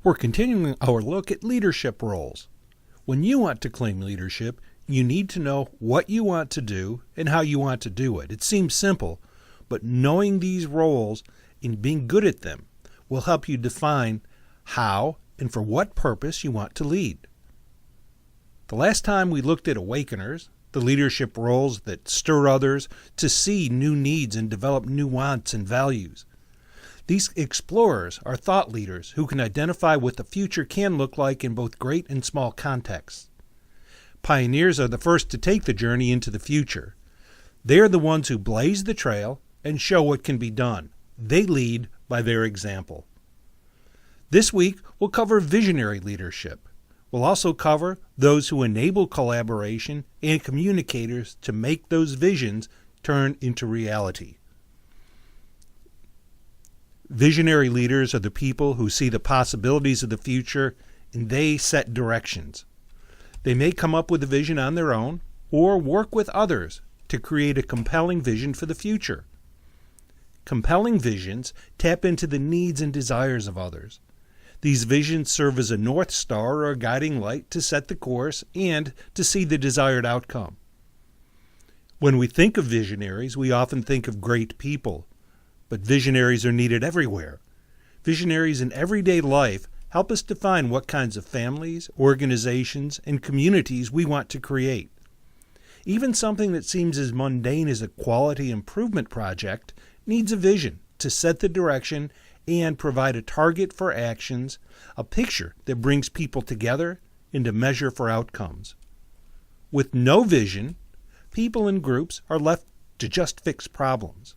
We're continuing our look at leadership roles. When you want to claim leadership, you need to know what you want to do and how you want to do it. It seems simple, but knowing these roles and being good at them will help you define how and for what purpose you want to lead. The last time we looked at awakeners, the leadership roles that stir others to see new needs and develop new wants and values. These explorers are thought leaders who can identify what the future can look like in both great and small contexts. Pioneers are the first to take the journey into the future. They are the ones who blaze the trail and show what can be done. They lead by their example. This week, we'll cover visionary leadership. We'll also cover those who enable collaboration and communicators to make those visions turn into reality. Visionary leaders are the people who see the possibilities of the future and they set directions. They may come up with a vision on their own or work with others to create a compelling vision for the future. Compelling visions tap into the needs and desires of others. These visions serve as a North Star or a guiding light to set the course and to see the desired outcome. When we think of visionaries, we often think of great people. But visionaries are needed everywhere. Visionaries in everyday life help us define what kinds of families, organizations, and communities we want to create. Even something that seems as mundane as a quality improvement project needs a vision to set the direction and provide a target for actions, a picture that brings people together, and a measure for outcomes. With no vision, people and groups are left to just fix problems.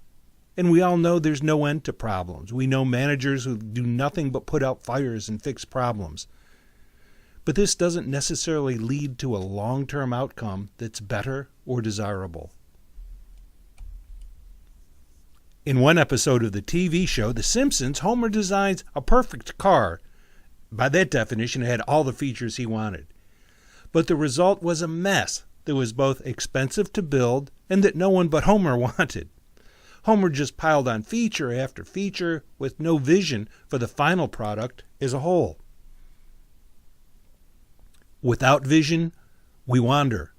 And we all know there's no end to problems. We know managers who do nothing but put out fires and fix problems. But this doesn't necessarily lead to a long-term outcome that's better or desirable. In one episode of the TV show The Simpsons, Homer designs a perfect car. By that definition, it had all the features he wanted. But the result was a mess that was both expensive to build and that no one but Homer wanted. Homer just piled on feature after feature with no vision for the final product as a whole. Without vision, we wander.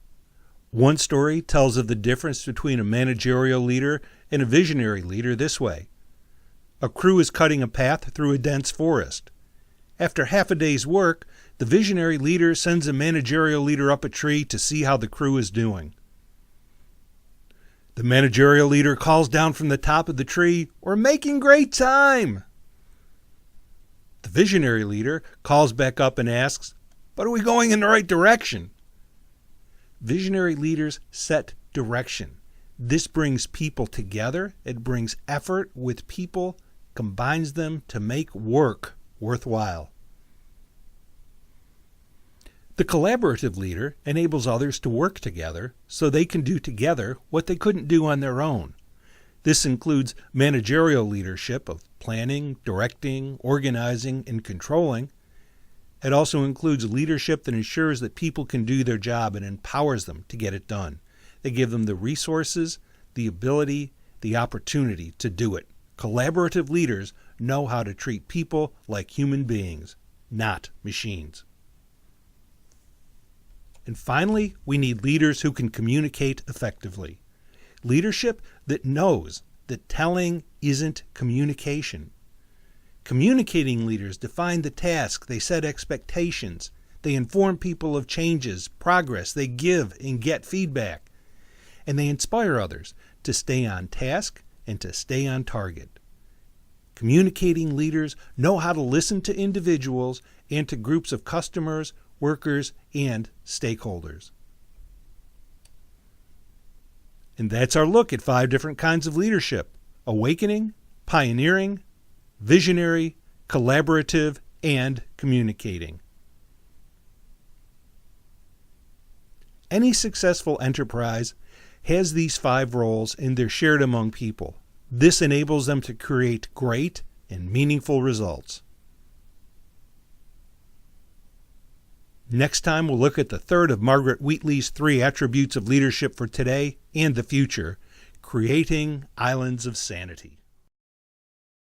One story tells of the difference between a managerial leader and a visionary leader this way. A crew is cutting a path through a dense forest. After half a day's work, the visionary leader sends a managerial leader up a tree to see how the crew is doing. The managerial leader calls down from the top of the tree, "We're making great time." The visionary leader calls back up and asks, "But are we going in the right direction?" Visionary leaders set direction. This brings people together. It brings effort with people, combines them to make work worthwhile. The collaborative leader enables others to work together so they can do together what they couldn't do on their own. This includes managerial leadership of planning, directing, organizing, and controlling. It also includes leadership that ensures that people can do their job and empowers them to get it done. They give them the resources, the ability, the opportunity to do it. Collaborative leaders know how to treat people like human beings, not machines. And finally, we need leaders who can communicate effectively. Leadership that knows that telling isn't communication. Communicating leaders define the task, they set expectations, they inform people of changes, progress, they give and get feedback, and they inspire others to stay on task and to stay on target. Communicating leaders know how to listen to individuals and to groups of customers, workers, and stakeholders. And that's our look at 5 different kinds of leadership: awakening, pioneering, visionary, collaborative, and communicating. Any successful enterprise has these 5 roles and they're shared among people. This enables them to create great and meaningful results. Next time, we'll look at the third of Margaret Wheatley's 3 attributes of leadership for today and the future: creating islands of sanity.